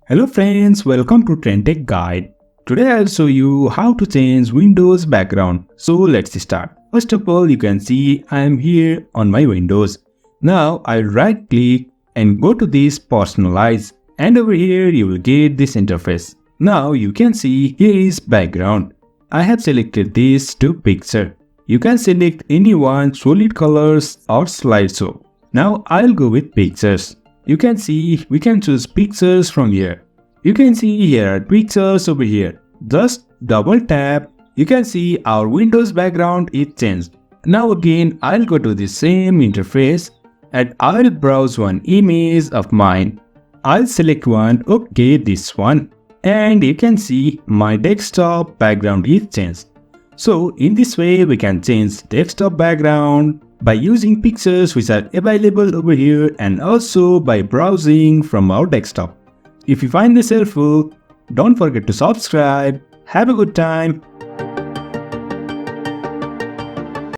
Hello friends, welcome to TrendTech Guide. Today I'll show you how to change Windows background. So let's start. First of all, you can see I am here on my Windows. Now I'll right click and go to this Personalize, and over here you will get this interface. Now you can see here is background. I have selected this to picture. You can select any one, solid colors or slideshow. Now I'll go with pictures. You can see we can choose pictures from here. You can see here are pictures over here. Just double tap. You can see our Windows background is changed. Now again I'll go to the same interface and I'll browse one image of mine. I'll select one, okay, this one, and you can see my desktop background is changed. So in this way we can change desktop background by using pictures which are available over here and also by browsing from our desktop. If you find this helpful, don't forget to subscribe. Have a good time.